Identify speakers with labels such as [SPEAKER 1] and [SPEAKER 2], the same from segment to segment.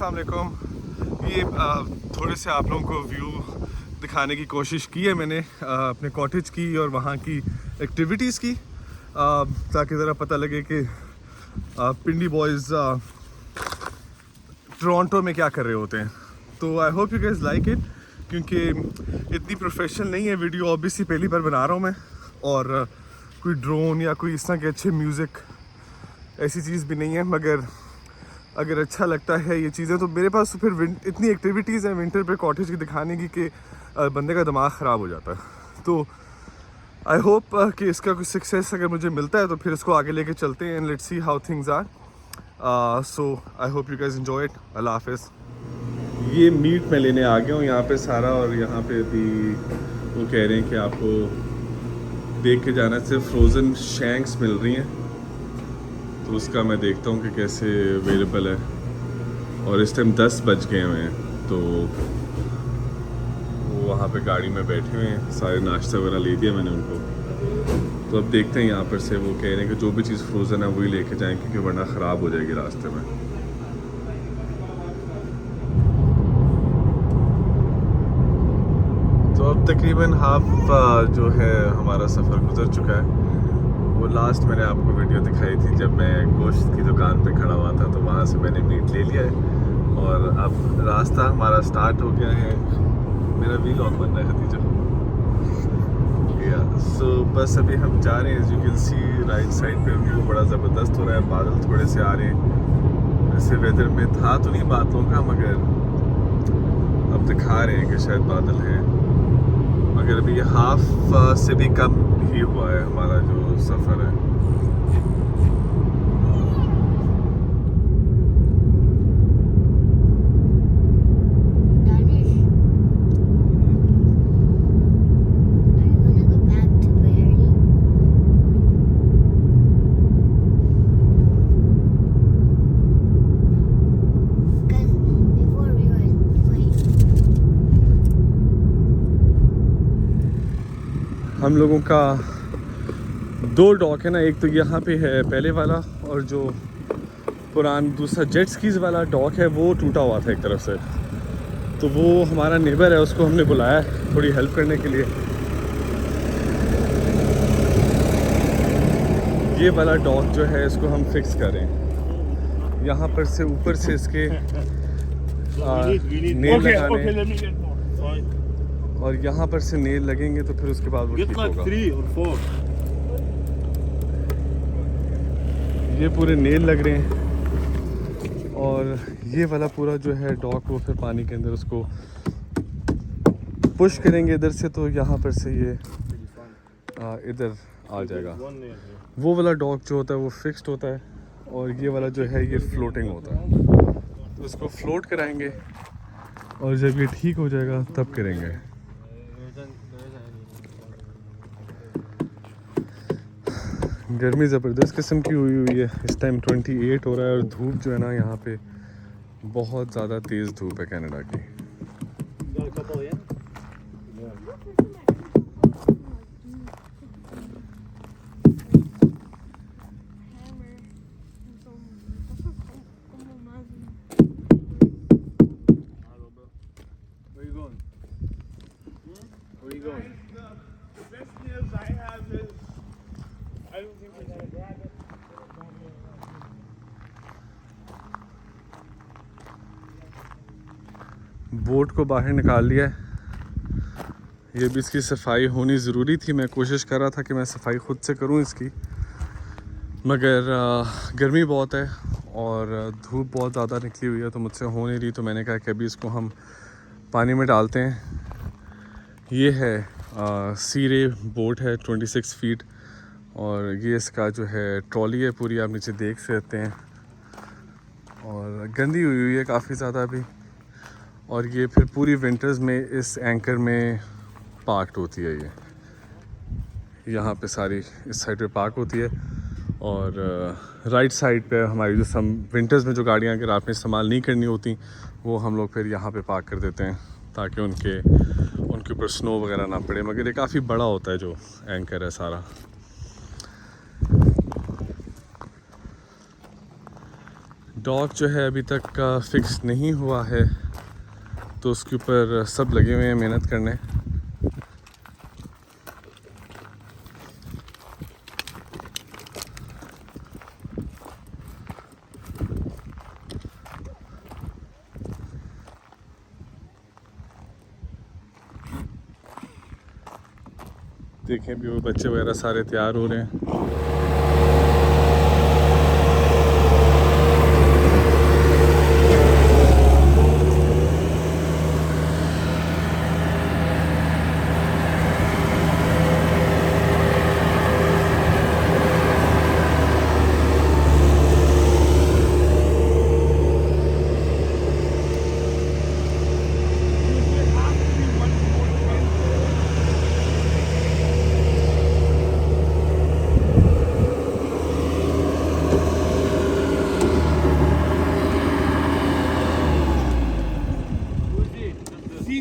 [SPEAKER 1] अस्सलाम वालेकुम। ये थोड़े से आप लोगों को व्यू दिखाने की कोशिश की है मैंने अपने कॉटेज की और वहाँ की एक्टिविटीज़ की, ताकि ज़रा पता लगे कि पिंडी बॉयज़ टोरंटो में क्या कर रहे होते हैं। तो आई hope you guys like it, क्योंकि इतनी प्रोफेशनल नहीं है वीडियो, ऑब्वियसली पहली बार बना रहा हूँ मैं, और कोई ड्रोन या कोई इस तरह के अच्छे म्यूज़िक ऐसी चीज़ भी नहीं है। मगर अगर अच्छा लगता है ये चीज़ें, तो मेरे पास फिर इतनी एक्टिविटीज़ हैं विंटर पे कॉटेज की दिखाने की कि बंदे का दिमाग ख़राब हो जाता है। तो आई होप कि इसका कुछ सक्सेस अगर मुझे मिलता है तो फिर इसको आगे लेके चलते हैं, and let's see how things are. So I hope you guys enjoy it. Allah हाफिज़। ये मीट मैं लेने आ गया हूँ यहाँ पे सारा, और यहाँ पे अभी वो कह रहे हैं कि आपको देख के जाना, सिर्फ फ्रोज़न शैंक्स मिल रही हैं, तो उसका मैं देखता हूँ कि कैसे अवेलेबल है। और इस टाइम 10 बज गए हुए हैं, तो वो वहाँ पे गाड़ी में बैठे हुए हैं, सारे नाश्ता वगैरह ले दिया मैंने उनको। तो अब देखते हैं यहाँ पर से, वो कह रहे हैं कि जो भी चीज़ फ्रोज़न है वही लेके जाएँ, क्योंकि वरना ख़राब हो जाएगी रास्ते में। तो अब तकरीबन हाफ जो है हमारा सफ़र गुजर चुका है। वो लास्ट मैंने आपको वीडियो दिखाई थी जब मैं गोश्त की दुकान पे खड़ा हुआ था, तो वहाँ से मैंने मीट ले लिया है, और अब रास्ता हमारा स्टार्ट हो गया है। मेरा व्लॉग बन रहा है खदीजा। सो बस अभी हम जा रहे हैं। As you can see right side पे व्यू बड़ा ज़बरदस्त हो रहा है, बादल थोड़े से आ रहे हैं। वैसे वेदर में था तो नहीं बादलों का, मगर अब दिखा रहे हैं कि शायद बादल हैं। मगर अभी हाफ से भी कम ही हुआ है हमारा जो सफ़र है। हम लोगों का 2 डॉक है ना, एक तो यहाँ पे है पहले वाला, और जो दूसरा जेट स्कीज़ वाला डॉक है वो टूटा हुआ था एक तरफ से। तो वो हमारा नेबर है, उसको हमने बुलाया थोड़ी हेल्प करने के लिए। ये वाला डॉक जो है इसको हम फिक्स करें, यहाँ पर से ऊपर से इसके नेल लगाने, और यहाँ पर से नेल लगेंगे तो फिर उसके बाद वो ठीक होगा। ये पूरे नेल लग रहे हैं, और ये वाला पूरा जो है डॉक वो फिर पानी के अंदर उसको पुश करेंगे इधर से, तो यहाँ पर से ये इधर आ जाएगा। वो वाला डॉक जो होता है वो फिक्स्ड होता है, और ये वाला जो है ये फ्लोटिंग होता है। तो इसको फ्लोट कराएंगे, और जब ये ठीक हो जाएगा तब करेंगे। गर्मी ज़बरदस्त किस्म की हुई है। इस टाइम 28 हो रहा है, और धूप जो है ना यहाँ पे बहुत ज़्यादा तेज़ धूप है कनाडा की। बोट को बाहर निकाल लिया है, ये भी इसकी सफाई होनी ज़रूरी थी। मैं कोशिश कर रहा था कि मैं सफाई ख़ुद से करूं इसकी, मगर गर्मी बहुत है और धूप बहुत ज़्यादा निकली हुई है, तो मुझसे हो नहीं रही। तो मैंने कहा कि अभी इसको हम पानी में डालते हैं। ये है सी रे बोट है 26 फीट, और ये इसका जो है ट्रॉली है पूरी, आप नीचे देख सकते हैं, और गंदी हुई है काफ़ी ज़्यादा अभी। और ये फिर पूरी विंटर्स में इस एंकर में पार्कड होती है। ये यहाँ पे सारी इस साइड पे पार्क होती है, और राइट साइड पे हमारी जो विंटर्स में जो गाड़ियाँ अगर आपने इस्तेमाल नहीं करनी होती, वो हम लोग फिर यहाँ पे पार्क कर देते हैं, ताकि उनके ऊपर स्नो वगैरह ना पड़े। मगर ये काफ़ी बड़ा होता है जो एंकर है सारा। डॉग जो है अभी तक फिक्स नहीं हुआ है, तो उसके ऊपर सब लगे हुए हैं मेहनत करने। देखें भी वो बच्चे वगैरह सारे तैयार हो रहे हैं।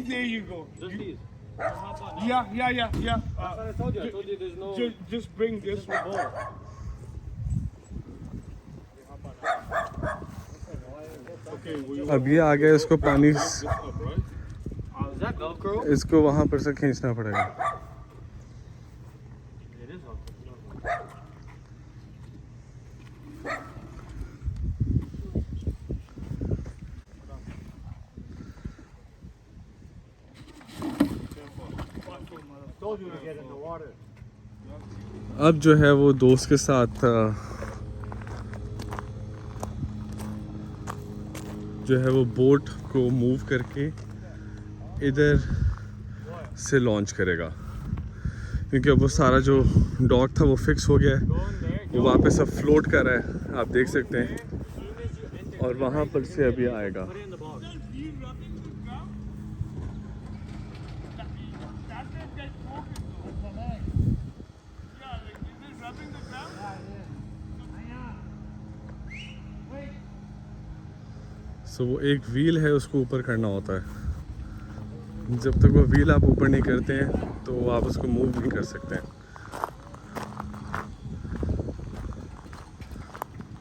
[SPEAKER 2] There you go.
[SPEAKER 3] Just these.
[SPEAKER 2] Yeah.
[SPEAKER 3] That's what I told you. I told you there's no.
[SPEAKER 2] Just bring this
[SPEAKER 3] There's no
[SPEAKER 2] one.
[SPEAKER 3] ball.
[SPEAKER 2] Okay,
[SPEAKER 1] अब ये आ गया, इसको पानी,
[SPEAKER 3] Is that Velcro?
[SPEAKER 1] इसको वहाँ पर से खींचना पड़ेगा।
[SPEAKER 3] It is Velcro. Told you to get in the water.
[SPEAKER 1] अब जो है वो दोस्त के साथ जो है वो बोट को मूव करके इधर से लॉन्च करेगा, क्योंकि अब वो सारा जो डॉग था वो फिक्स हो गया है। वो वापस अब फ्लोट कर रहा है, आप देख सकते हैं, और वहाँ पर से अभी आएगा।
[SPEAKER 3] Put it in the box.
[SPEAKER 1] सो वो एक व्हील है, उसको ऊपर करना होता है। जब तक वो व्हील आप ऊपर नहीं करते हैं तो आप उसको मूव नहीं कर सकते हैं।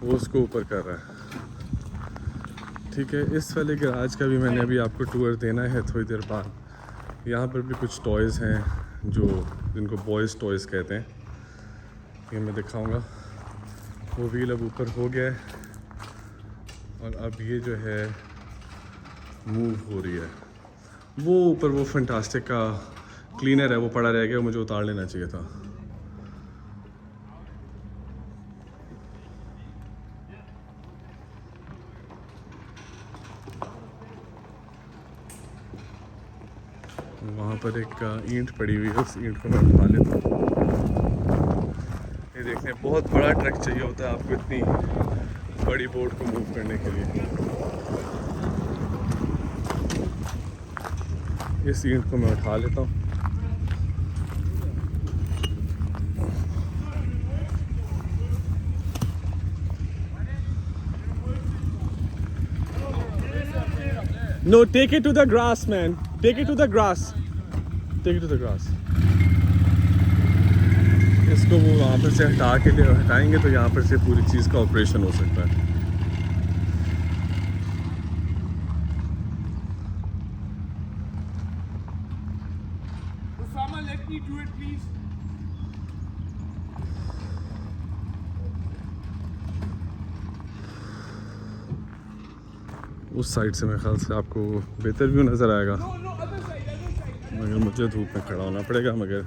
[SPEAKER 1] वो उसको ऊपर कर रहा है। ठीक है, इस वाले गैराज का भी मैंने अभी आपको टूर देना है थोड़ी देर बाद। यहाँ पर भी कुछ टॉयज़ हैं जो जिनको बॉयज़ टॉयज़ कहते हैं, ये मैं दिखाऊंगा। वो व्हील अब ऊपर हो गया है और अब ये जो है मूव हो रही है। वो ऊपर वो फैंटास्टिक का क्लीनर है, वो पड़ा रह गया, मुझे उतार लेना चाहिए था। वहाँ पर एक ईंट पड़ी हुई है, उस ईंट को मैं उठा लेता हूँ। ये देखने बहुत बड़ा ट्रक चाहिए होता है आपको इतनी बड़ी बोट को मूव करने के लिए। इस ईंट को मैं उठा लेता हूँ। No, take it to the grass, man. Take it to the grass. Take it to the grass. इसको वो वहाँ पर से हटाएंगे तो यहाँ पर से पूरी चीज़ का ऑपरेशन हो सकता है।
[SPEAKER 2] Osama, let me do it, please.
[SPEAKER 1] उस साइड से मेरे ख्याल से आपको बेहतर व्यू नज़र आएगा,
[SPEAKER 2] No, other side.
[SPEAKER 1] मगर मुझे धूप में खड़ा होना पड़ेगा, मगर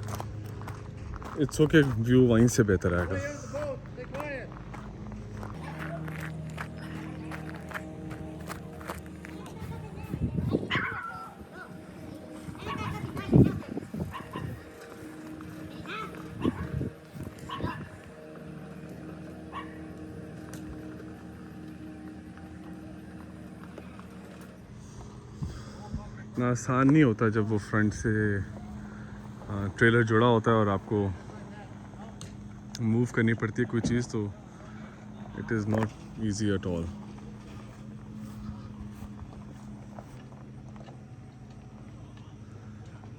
[SPEAKER 1] इट्स ओके, व्यू वहीं से बेहतर आएगा।
[SPEAKER 2] Here's the boat. Stay quiet.
[SPEAKER 1] इतना आसान नहीं होता जब वो फ्रंट से ट्रेलर जुड़ा होता है और आपको मूव करनी पड़ती है कोई चीज़, तो it is not easy at all.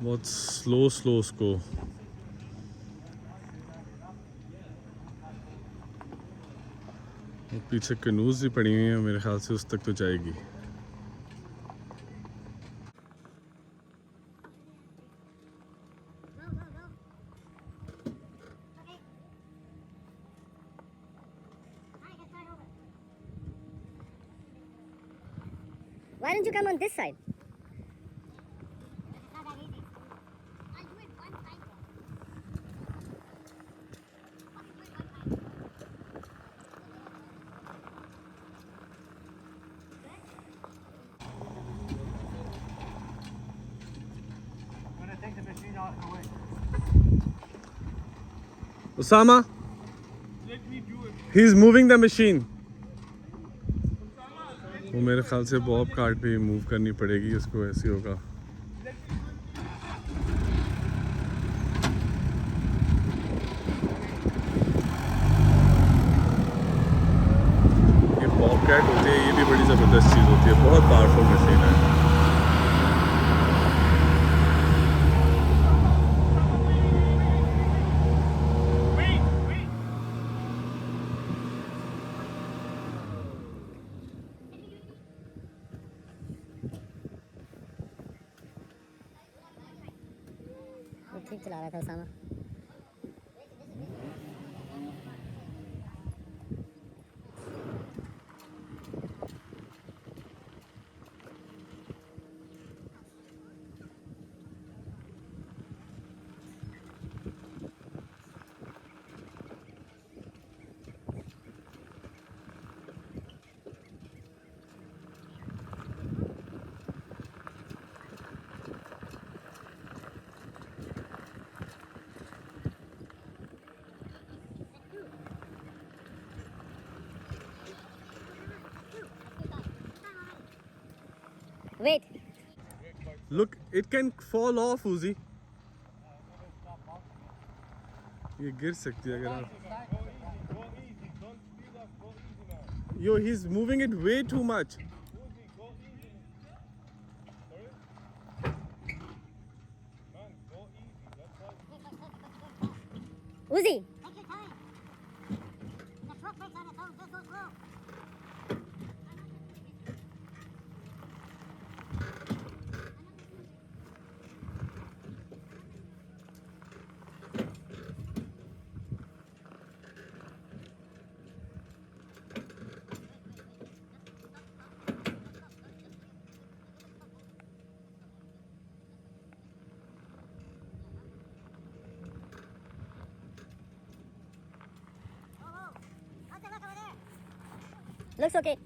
[SPEAKER 1] बहुत स्लो उसको वो पीछे कनूज भी पड़ी हुई हैं, मेरे ख्याल से उस तक तो जाएगी।
[SPEAKER 4] Why don't you come on this side?
[SPEAKER 3] I'm gonna take the machine out of the way.
[SPEAKER 1] Osama,
[SPEAKER 2] Let me do it.
[SPEAKER 1] he is moving the machine. वो मेरे ख्याल से बॉब कार्ट भी मूव करनी पड़ेगी उसको, ऐसे होगा। ये बॉब कैट होती है, ये भी बड़ी ज़बरदस्त चीज़ होती है, बहुत पावरफुल मशीन है।
[SPEAKER 2] Wait, wait.
[SPEAKER 4] वो ठीक चला रहा था Usama. Wait.
[SPEAKER 1] Look, it can fall off, Uzi. ये गिर सकती है अगर आप।
[SPEAKER 2] Go easy. Don't speed up. Go easy now.
[SPEAKER 1] Yo, he's moving it way too much.
[SPEAKER 2] Uzi, go easy. Sorry? Man, go easy. That's all.
[SPEAKER 4] Uzi.
[SPEAKER 5] Take your time. The truck brakes on its own. Just go slow. Oh, how's it look over there?
[SPEAKER 4] Looks okay.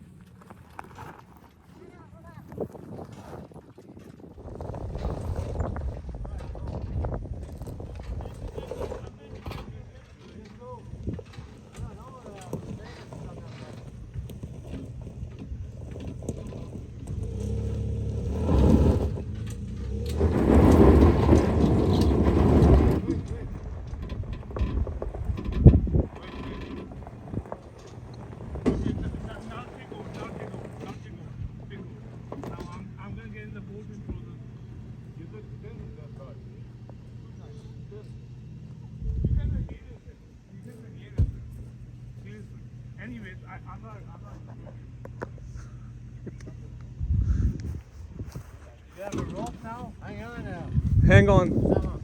[SPEAKER 2] Now take over. Now I'm gonna get in the boat and throw the. You could spin with that card. You guys are haters. You guys are haters. Seriously. Anyways, I'm not.
[SPEAKER 3] You have a rope now? Hang on now.
[SPEAKER 1] Hang on.
[SPEAKER 3] Come on.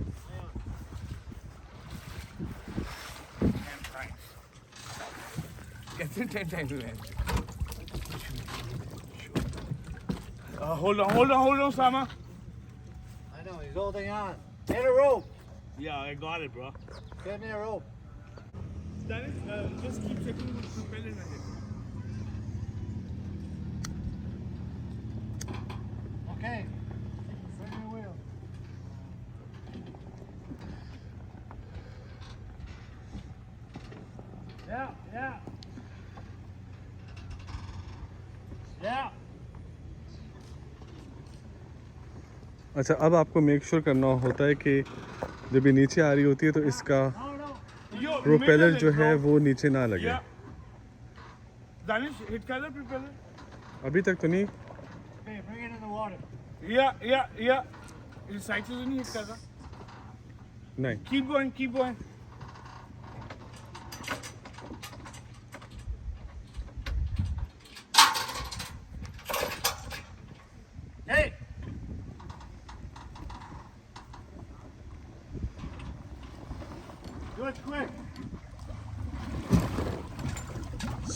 [SPEAKER 2] Get in 10 times, man. Hold on, Sama.
[SPEAKER 3] I know, he's holding on. Get a rope.
[SPEAKER 2] Yeah, I got it, bro.
[SPEAKER 3] Get me a rope.
[SPEAKER 2] Dennis, just keep checking the propeller ahead.
[SPEAKER 3] Okay. Bring your wheel. Yeah. Yeah.
[SPEAKER 1] अच्छा, अब आपको make sure करना होता है कि जब ये नीचे आ रही होती है तो इसका
[SPEAKER 2] No. Yo,
[SPEAKER 1] प्रोपेलर
[SPEAKER 2] make
[SPEAKER 1] जो
[SPEAKER 2] it,
[SPEAKER 1] है
[SPEAKER 2] bro.
[SPEAKER 1] वो नीचे ना लगे।
[SPEAKER 2] Yeah. Danish, hit color propeller.
[SPEAKER 1] अभी तक तो नहीं।
[SPEAKER 3] Okay, bring it in the water.
[SPEAKER 2] Yeah. His sights isn't hit color.
[SPEAKER 1] नहीं,
[SPEAKER 2] Keep going.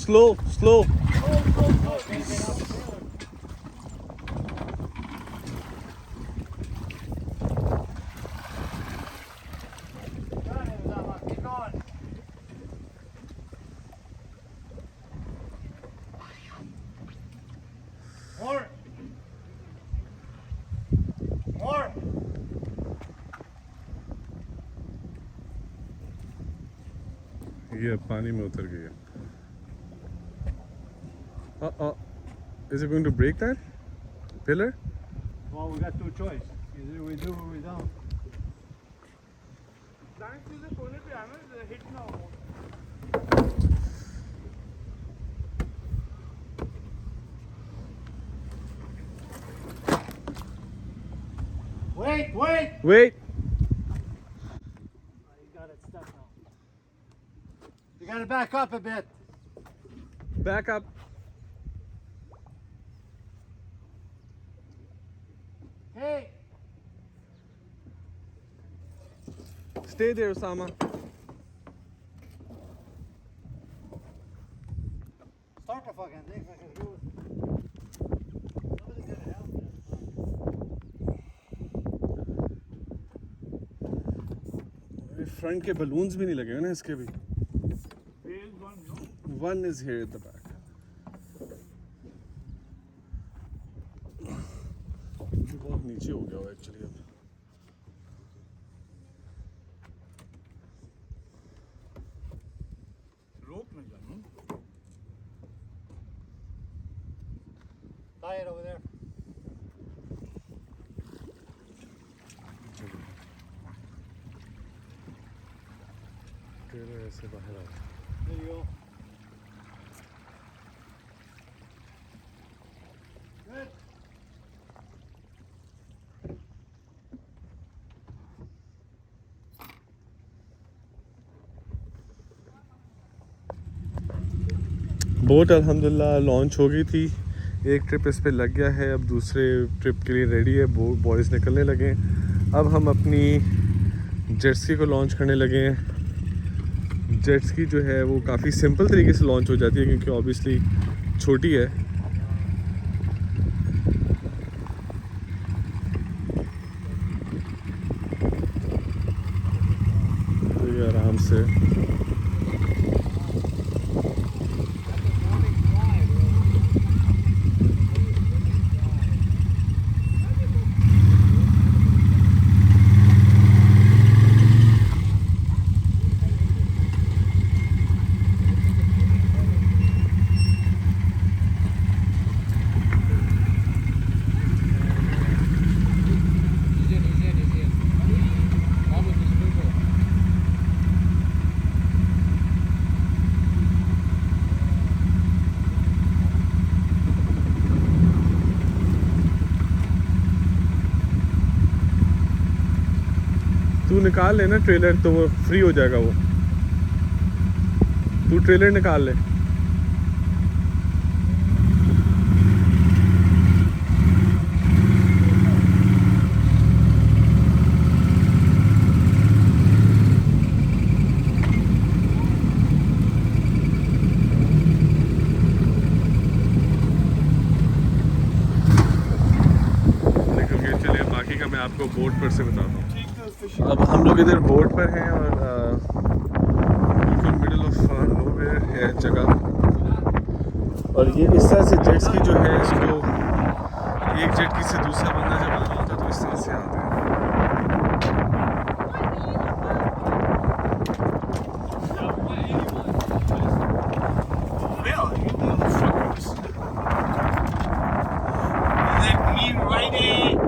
[SPEAKER 1] Slow, slow.
[SPEAKER 3] Keep going. More. More.
[SPEAKER 1] ये पानी में उतर गई है. Is it going to break that pillar?
[SPEAKER 3] Well, we got two choices. Either we do or we don't.
[SPEAKER 2] Plank से कोने पे आना हिट ना हो.
[SPEAKER 3] Wait, wait.
[SPEAKER 1] Wait.
[SPEAKER 3] You got it stuck now. You got to back up a bit.
[SPEAKER 1] Back up.
[SPEAKER 3] Hey.
[SPEAKER 1] Stay there, Osama.
[SPEAKER 3] Start the fucking thing. Somebody get it out there.
[SPEAKER 1] Front के balloons भी नहीं लगे हैं ना इसके भी.
[SPEAKER 2] Phase 1, no?
[SPEAKER 1] One is here at the back. ये बहुत नीचे हो गया एक्चुअली अब.
[SPEAKER 2] Rope में जाना.
[SPEAKER 3] Tie it over there.
[SPEAKER 1] Trailer ऐसे बाहर आ रहा है.
[SPEAKER 3] There you go. Good.
[SPEAKER 1] Boat अल्हम्दुलिल्लाह लॉन्च हो गई थी. एक ट्रिप इस पे लग गया है. अब दूसरे ट्रिप के लिए रेडी है. बॉयज़ निकलने लगे हैं. अब हम अपनी जेट स्की को लॉन्च करने लगे हैं. जेट स्की जो है वो काफ़ी सिंपल तरीके से लॉन्च हो जाती है क्योंकि ऑब्वियसली छोटी है. तो ये आराम से तू निकाल लेना ट्रेलर तो वो फ्री हो जाएगा. वो तू ट्रेलर निकाल ले. निकल के चलिए. बाकी का मैं आपको बोट पर से बताता हूँ. अब हम लोग इधर बोट पर हैं और बिल्कुल मिडिल ऑफ नोवेयर है जगह. और ये इस तरह से जेट स्की जो है इसको एक जेट की से दूसरा बंदा जब आना होता है तो इस तरह से आते हैं.
[SPEAKER 2] Let me ride it.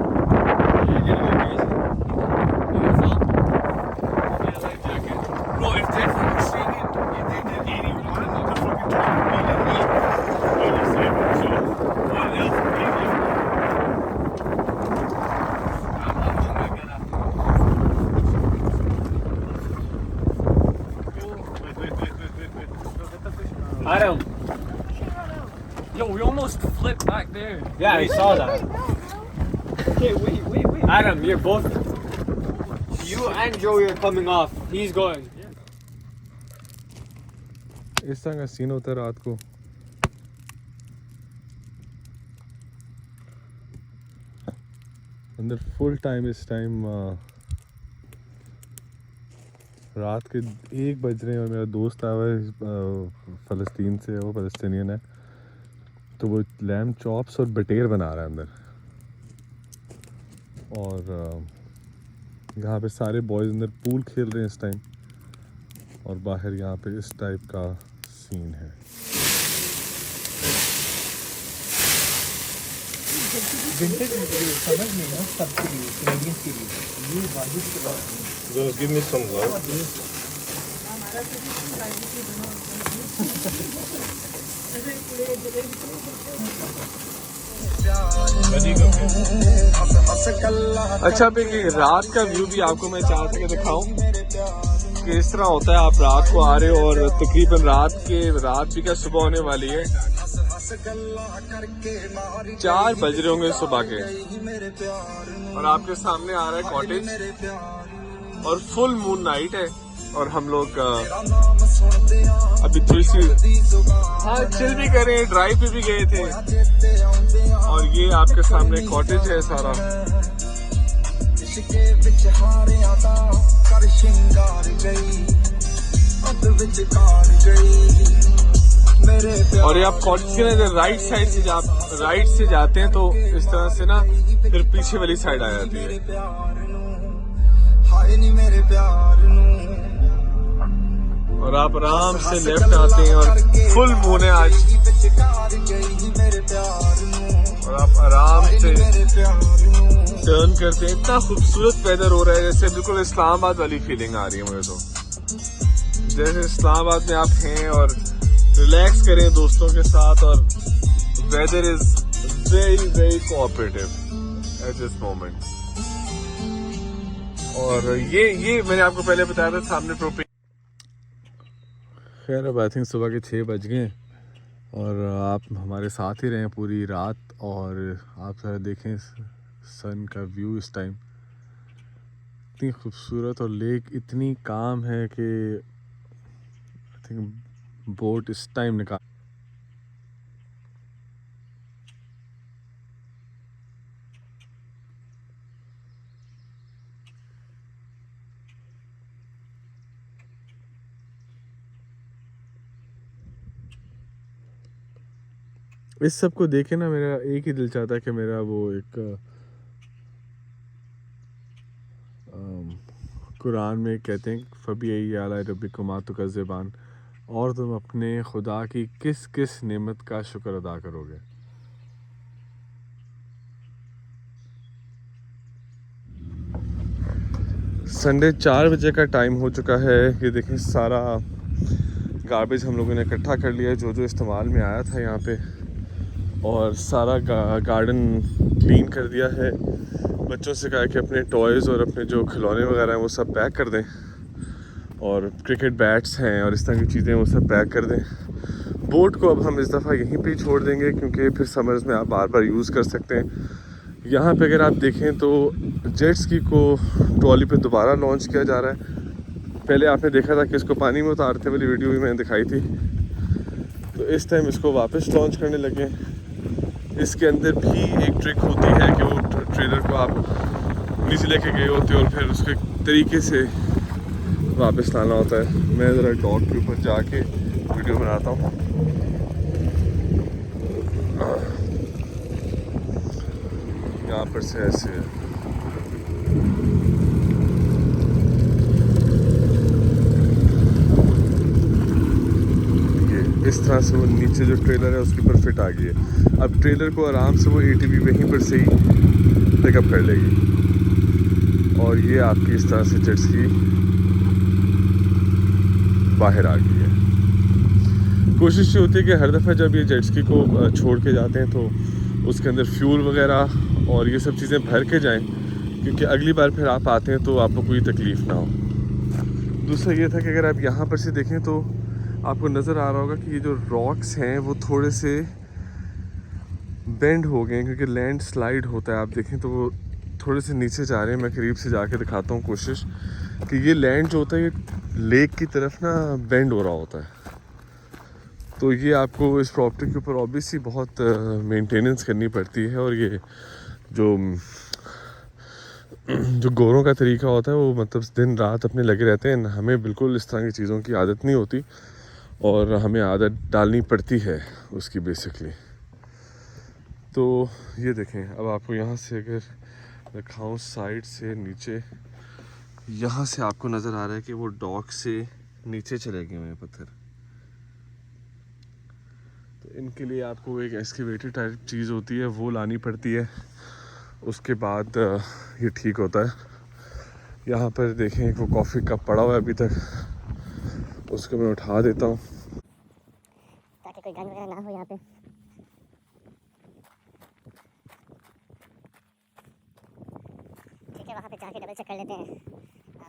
[SPEAKER 2] Bro, if they fucking seen it, if they did 81, the fucking truck would be in me. So, what else would they do? I'm not gonna Wait.
[SPEAKER 6] Adam. Yo, we almost flipped back there.
[SPEAKER 3] Yeah, I saw that.
[SPEAKER 6] Okay, wait.
[SPEAKER 3] Adam, you're both. You and Joey are coming off. He's going.
[SPEAKER 1] इस तरह का scene होता है रात को। अंदर full time इस time रात के 1 बज रहे हैं और मेरा दोस्त आया हुआ है फ़लस्तीन से, वो फ़लस्तीनियन है, तो वो लैम चॉप्स और बटेर बना रहा है अंदर। और यहाँ पे सारे बॉयज़ अंदर पूल खेल रहे हैं इस टाइम, और बाहर यहाँ पे इस टाइप का सीन है। Give me some love. अच्छा भी रात का व्यू भी आपको मैं चाह सके दिखाऊं कि इस तरह होता है। आप रात को आ रहे हो और तकरीबन रात भी क्या सुबह होने वाली है, 4 बज रहे होंगे सुबह के, और आपके सामने आ रहा है कॉटेज और फुल मून नाइट है। और हम लोग अभी थोड़ी सी चिल भी कर रहे हैं, ड्राइव पे भी गए थे, और ये आपके सामने कॉटेज है सारा। और ये आप कॉटेज के राइट से जाते हैं तो इस तरह से ना फिर पीछे वाली साइड आ जाती है, और आप आराम से लेफ्ट आते हैं और फुल मून है आज, और आप आराम से टर्न करते हैं। इतना खूबसूरत वेदर हो रहा है, जैसे बिल्कुल इस्लामाबाद वाली फीलिंग आ रही है मुझे तो, जैसे इस्लामाबाद में आप हैं और रिलैक्स करें दोस्तों के साथ, और weather is very very cooperative at this moment. और ये मैंने आपको पहले बताया था सामने प्रोपे। खैर अब आई थिंक सुबह के 6 बज गए और आप हमारे साथ ही रहें पूरी रात, और आप जरा देखें सन का व्यू इस टाइम, इतनी खूबसूरत, और लेक इतनी काम है कि आई थिंक बोट इस टाइम निकाल। इस सब को देखे ना मेरा एक ही दिल चाहता है कि मेरा वो एक कुरान में कहते हैं फ़बी आला रब्बिकुमा तुकज़्ज़िबान, और तुम अपने खुदा की किस किस नेमत का शुक्र अदा करोगे। संडे 4 बजे का टाइम हो चुका है। ये देखें सारा गार्बेज हम लोगों ने इकट्ठा कर लिया है जो इस्तेमाल में आया था यहाँ पे, और सारा गार्डन क्लीन कर दिया है। बच्चों से कहा कि अपने टॉयज़ और अपने जो खिलौने वगैरह हैं वो सब पैक कर दें, और क्रिकेट बैट्स हैं और इस तरह की चीज़ें वो सब पैक कर दें। बोट को अब हम इस दफ़ा यहीं पे ही छोड़ देंगे क्योंकि फिर समर्स में आप बार बार यूज़ कर सकते हैं। यहाँ पे अगर आप देखें तो जेट स्की को ट्रॉली पे दोबारा लॉन्च किया जा रहा है। पहले आपने देखा था कि इसको पानी में उतारते वाली वीडियो भी मैंने दिखाई थी, तो इस टाइम इसको वापस लॉन्च करने लगे। इसके अंदर भी एक ट्रिक होती है कि वो ट्रेलर को आप नीचे लेके गए होते हो और फिर उसके तरीके से वापस लाना होता है। मैं ज़रा डॉग के ऊपर जाके वीडियो बनाता हूँ। यहाँ पर से ऐसे ये इस तरह से वो नीचे जो ट्रेलर है उसके ऊपर फिट आ गई है। अब ट्रेलर को आराम से वो ATV वहीं पर से ही पिकअप कर लेगी, और ये आपकी इस तरह से जेट स्की बाहर आ गई है। कोशिश ये होती है कि हर दफ़ा जब ये जेट स्की को छोड़ के जाते हैं तो उसके अंदर फ्यूल वगैरह और ये सब चीज़ें भर के जाएं, क्योंकि अगली बार फिर आप आते हैं तो आपको कोई तकलीफ़ ना हो। दूसरा ये था कि अगर आप यहाँ पर से देखें तो आपको नज़र आ रहा होगा कि ये जो रॉक्स हैं वो थोड़े से बेंड हो गए हैं क्योंकि लैंड स्लाइड होता है। आप देखें तो वो थोड़े से नीचे जा रहे हैं। मैं करीब से जाके दिखाता हूँ कोशिश कि ये लैंड जो होता है ये लेक की तरफ ना बेंड हो रहा होता है, तो ये आपको इस प्रॉपर्टी के ऊपर ऑब्वियसली बहुत मेंटेनेंस करनी पड़ती है। और ये जो गोरों का तरीका होता है वो मतलब दिन रात अपने लगे रहते हैं। हमें बिल्कुल इस तरह की चीज़ों की आदत नहीं होती और हमें आदत डालनी पड़ती है उसकी बेसिकली। तो ये देखें, अब आपको यहाँ से अगर दिखाऊं साइड से नीचे, यहाँ से आपको नज़र आ रहा है कि वो डॉक से नीचे चले गए हुए हैं पत्थर। तो इनके लिए आपको एक एक्सकेवेटर टाइप चीज़ होती है वो लानी पड़ती है, उसके बाद ये ठीक होता है। यहाँ पर देखें वो कॉफ़ी कप पड़ा हुआ है अभी तक, उसको मैं उठा देता हूँ
[SPEAKER 4] ताकि कोई गंद वगैरह ना हो यहाँ पे। ठीक है, वहाँ पे जाके डबल चेक कर लेते हैं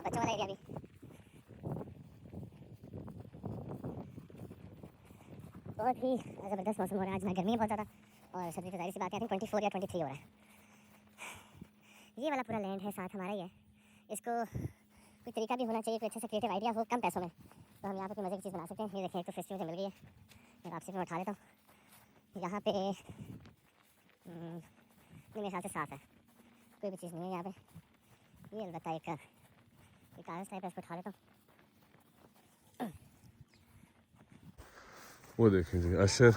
[SPEAKER 4] बच्चों वाला एरिया भी। बहुत ही ज़बरदस्त मौसम हो रहा है आज, ना गर्मी है बहुत ज़्यादा और सर्दी तो जाहिर सी बात है। 24 या 23 हो रहा है। ये वाला पूरा लैंड है साथ हमारा ही है। इसको कोई तरीका भी होना चाहिए, कोई अच्छा सा क्रिएटिव आइडिया हो कम पैसों में, तो हम यहाँ पे कोई मज़े की चीज़ बना सकते हैं। ये देखें, एक तो फिस्टी मुझे मिल गई है, मैं आपसे मैं उठा लेता हूँ। यहाँ पे मेरे ख्याल से साफ़ है, कोई भी चीज़ नहीं है यहाँ पे। ये अलबत्ता एक कागज़ टाइप है, इसको उठा लेता हूँ।
[SPEAKER 1] वो देखें जी, अशर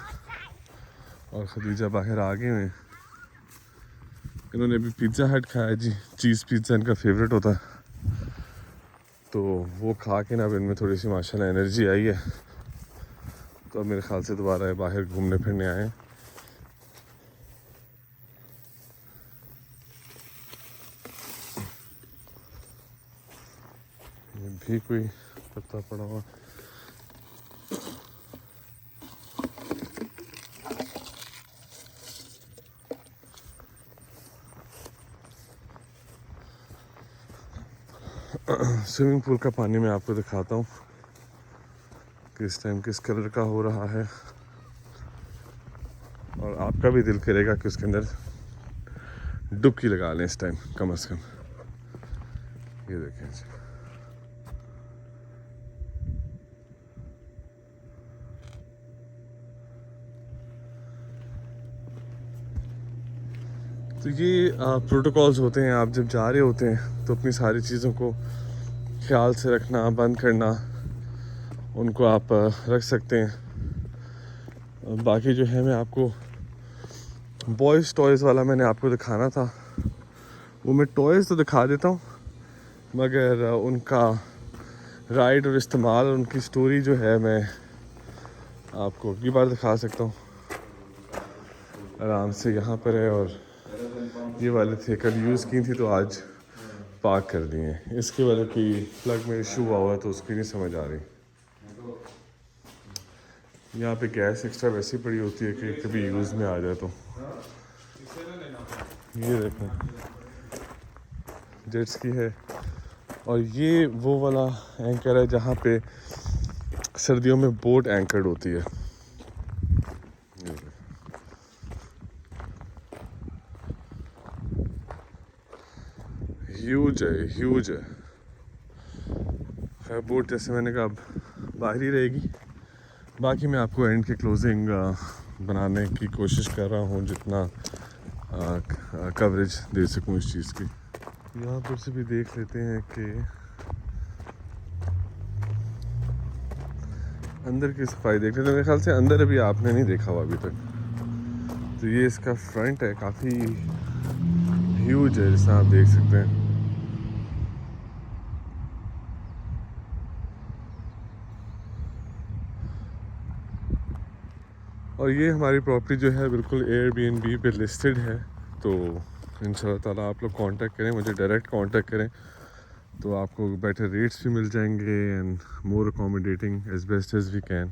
[SPEAKER 1] और खदीजा बाहर आ गए हैं। इन्होंने अभी पिज़्ज़ा हट खाया जी, चीज़ पिज़्ज़ा इनका फेवरेट होता है। तो वो खा के ना अब इनमें थोड़ी सी माशाल्लाह एनर्जी आई है, तो अब मेरे ख्याल से दोबारा बाहर घूमने फिरने आए हैं। ये भी कोई पत्ता पड़ा हुआ, स्विमिंग पूल का पानी मैं आपको दिखाता हूँ कि इस टाइम किस कलर का हो रहा है, और आपका भी दिल करेगा कि उसके अंदर डुबकी लगा लें इस टाइम कम से कम। ये देखें जी, तो ये प्रोटोकॉल्स होते हैं। आप जब जा रहे होते हैं तो अपनी सारी चीज़ों को ख्याल से रखना, बंद करना, उनको आप रख सकते हैं। बाकी जो है मैं आपको बॉयज़ टॉयज़ वाला मैंने आपको दिखाना था, वो मैं टॉयज़ तो दिखा देता हूँ, मगर उनका राइड और इस्तेमाल और उनकी स्टोरी जो है मैं आपको अगली बार दिखा सकता हूँ। आराम से यहाँ पर है, और ये वाले थे कल यूज़ की थी तो आज पार्क कर दिए। इसके वाले की प्लग में इशू हुआ हुआ तो उसकी नहीं समझ आ रही। यहाँ पे गैस एक्स्ट्रा वैसी पड़ी होती है कि कभी यूज़ में आ जाए तो। ये देखो जेट स्की है, और ये वो वाला एंकर है जहाँ पे सर्दियों में बोट एंकर्ड होती है। ह्यूज है, ह्यूज है। खैर बोट जैसे मैंने कहा अब बाहर ही रहेगी। बाकी मैं आपको एंड के क्लोजिंग बनाने की कोशिश कर रहा हूँ, जितना कवरेज दे सकूँ इस चीज़ की। यहाँ पर से भी देख लेते हैं कि अंदर की सफाई देख लेते हैं। मेरे ख्याल से अंदर अभी आपने नहीं देखा हुआ अभी तक। तो ये इसका फ्रंट है, काफ़ी ह्यूज है जैसा आप देख सकते हैं। और ये हमारी प्रॉपर्टी जो है बिल्कुल एयरबीएनबी पे लिस्टेड है। तो इंशाल्लाह ताला आप लोग कांटेक्ट करें, मुझे डायरेक्ट कांटेक्ट करें तो आपको बेटर रेट्स भी मिल जाएंगे and more accommodating as best as we can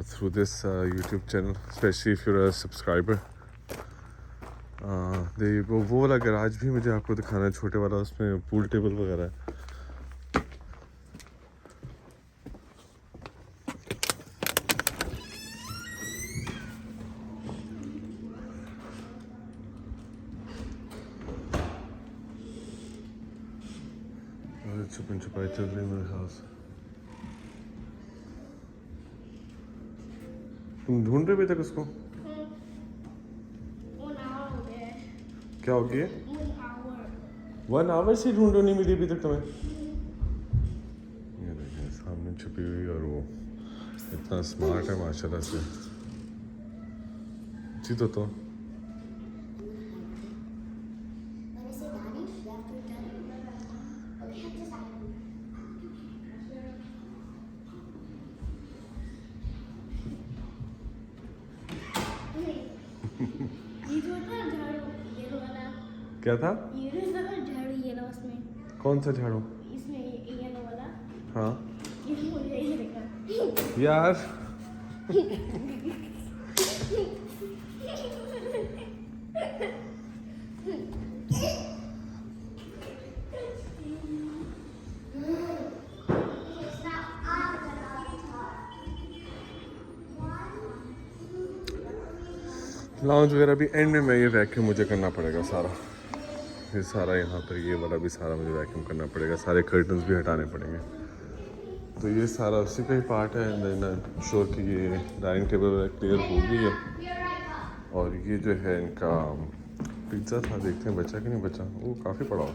[SPEAKER 1] through this YouTube channel, especially if you're a subscriber. वो वाला गराज भी मुझे आपको दिखाना है, छोटे वाला, उसमें पूल टेबल वगैरह है। छुपन छुपाई चल रही है मेरे ख्याल से। तुम ढूंढ रहे अभी तक उसको? क्या हो गया? 1 आवर से ढूंढो, नहीं मिली अभी तक तुम्हें? ये देखिए सामने छुपी हुई, और वो इतना स्मार्ट है माशाल्लाह से। जी तो क्या था?
[SPEAKER 5] झाड़ू ये ना उसमें,
[SPEAKER 1] कौन सा झाड़ू?
[SPEAKER 5] इसमें ये ना वाला,
[SPEAKER 1] हाँ
[SPEAKER 5] ये मुझे ये देखा।
[SPEAKER 1] यार लाउंज वगैरह भी एंड में मैं ये वैक्यूम मुझे करना पड़ेगा सारा, ये सारा यहाँ पर ये वाला भी सारा मुझे वैक्यूम करना पड़ेगा, सारे कर्टन्स भी हटाने पड़ेंगे। तो ये सारा उसी का ही पार्ट है। देन श्योर कि ये डाइनिंग टेबल क्लियर हो गई है। और ये जो है इनका पिज़्ज़ा था, देखते हैं बचा कि नहीं बचा, वो काफ़ी पड़ा हो।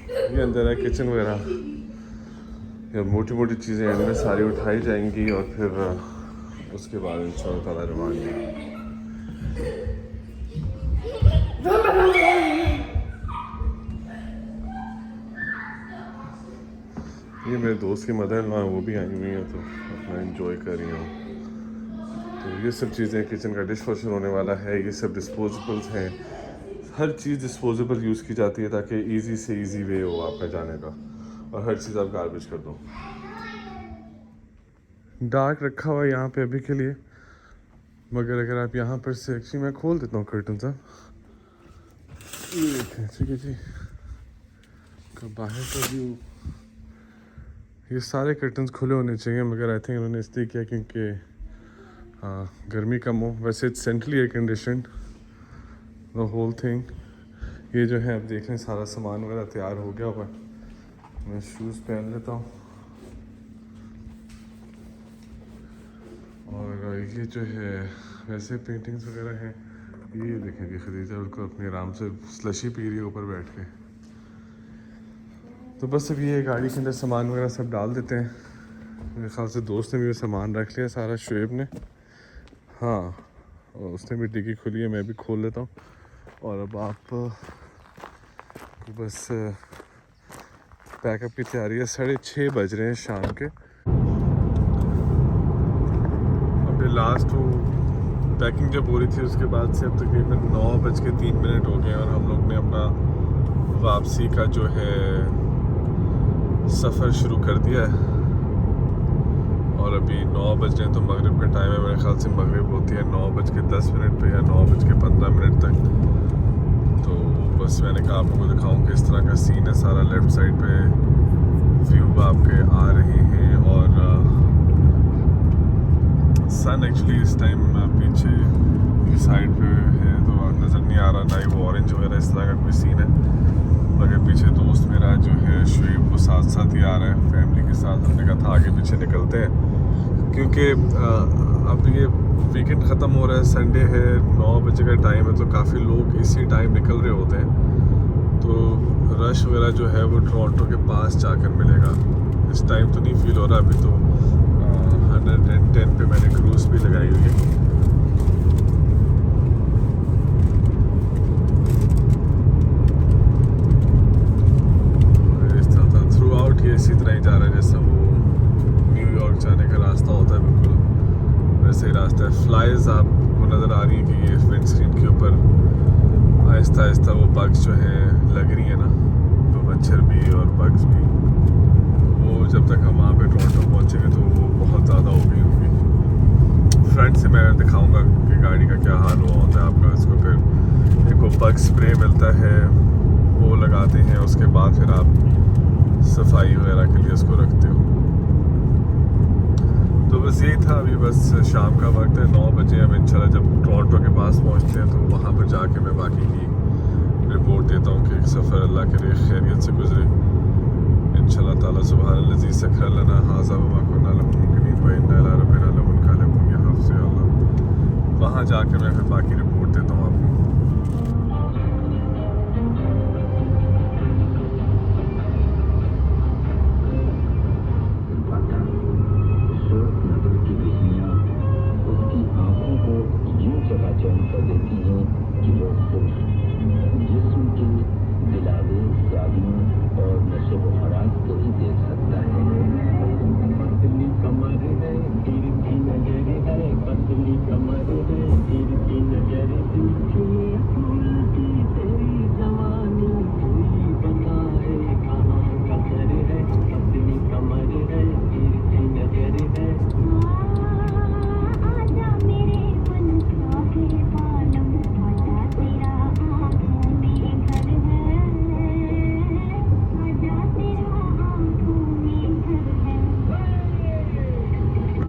[SPEAKER 1] तो ये अंदर है किचन वगैरह, ये मोटी मोटी चीज़ें एंड में सारी उठाई जाएंगी और फिर उसके बाद इंशाअल्लाह ताला रवानी। ये मेरे दोस्त की मदर इन लॉ है, वो भी आई हुई हैं, तो अपना एंजॉय कर रही हूँ। तो ये सब चीज़ें, किचन का डिश वॉशर होने वाला है, ये सब डिस्पोजेबल्स हैं। हर चीज़ डिस्पोजेबल यूज़ की जाती है ताकि इजी से इजी वे हो आपका जाने का, और हर चीज़ आप गार्बेज कर दो। डार्क रखा हुआ है यहाँ पे अभी के लिए, मगर अगर आप यहाँ पर से, एक्चुअली मैं खोल देता हूँ कर्टन साहब, ठीक है जी। बाहर का व्यू, ये सारे कर्टन्स खुले होने चाहिए, मगर आई थिंक उन्होंने इसलिए किया क्योंकि गर्मी कम हो। वैसे it's centrally air conditioned the whole thing. ये जो है आप देख लें सारा सामान वगैरह तैयार हो गया हुआ। मैं शूज़ पहन लेता हूँ। और ये जो है वैसे पेंटिंग्स वगैरह हैं, ये देखें कि खदीजा उनको अपने आराम से स्लशी पी रही है ऊपर बैठ के। तो बस अभी ये गाड़ी के अंदर सामान वगैरह सब डाल देते हैं। मेरे ख्याल से दोस्त ने भी वो सामान रख लिया सारा, शुएब ने, हाँ, और उसने भी डिग्गी खोली है, मैं भी खोल लेता हूँ। और अब आप बस पैकअप की तैयारी है। 6:30 बज रहे हैं शाम के। लास्ट वो पैकिंग जब हो रही थी उसके बाद से अब तकरीबन 9:03 हो गए और हम लोग ने अपना वापसी का जो है सफ़र शुरू कर दिया है। और अभी 9 बज रहे हैं, तो मगरिब का टाइम है। मेरे ख्याल से मगरिब होती है 9:10 पे या 9:15 तक। तो बस मैंने कहा आप लोगों को दिखाऊँ कि इस तरह का सीन है सारा। लेफ़्ट साइड पे व्यू आपके आ रहे हैं और सन एक्चुअली इस टाइम पीछे की साइड पे है तो नज़र नहीं आ रहा, ना ही वो ऑरेंज वगैरह इस तरह का कोई सीन है। मगर पीछे दोस्त मेरा जो है शुएब वो साथ साथ ही आ रहा है फैमिली के साथ। हमने कहा था आगे पीछे निकलते हैं क्योंकि अब ये वीकेंड ख़त्म हो रहा है, संडे है, 9 बजे का टाइम है, तो काफ़ी लोग इसी टाइम निकल रहे होते हैं। तो रश वगैरह जो है वो टोरंटो के पास जाकर मिलेगा। इस टाइम तो नहीं फील हो रहा अभी, तो 110 पे मैंने क्रूज़ भी लगाई हुई है। इस तरह थ्रू आउट ये इसी तरह ही जा रहा है जैसा वो न्यूयॉर्क जाने का रास्ता होता है, बिल्कुल वैसे ही रास्ता है। फ्लाइज आपको नज़र आ रही है कि ये विंड स्क्रीन के ऊपर आहिस्ता आहिस्ता वो बग्स जो हैं लग रही है ना, तो मच्छर भी और बग्स भी। वो जब तक हम वहाँ पे टोरंटो पहुँचेंगे तो वो बहुत ज़्यादा हो गई होगी। फ्रंट से मैं दिखाऊंगा कि गाड़ी का क्या हाल हुआ होता है आपका। इसको फिर एक वो बग स्प्रे मिलता है, वो लगाते हैं, उसके बाद फिर आप सफाई वगैरह के लिए उसको रखते हो। तो बस यही था। अभी बस शाम का वक्त है, 9 बजे। अब इंशाल्लाह जब टोरंटो के पास पहुँचते हैं तो वहाँ पर जाके मैं बाकी की रिपोर्ट देता हूँ कि सफ़र अल्लाह के लिए खैरियत से गुजरे इंशाअल्लाह ताला। सुभान अल्लज़ी सखर लना हाज़ा व मा कुन्ना लहू मुक़रिनीन व इन्ना इला रब्बिना वहाँ जाकर मैं फिर बाकी रिपोर्ट देता हूँ आपको।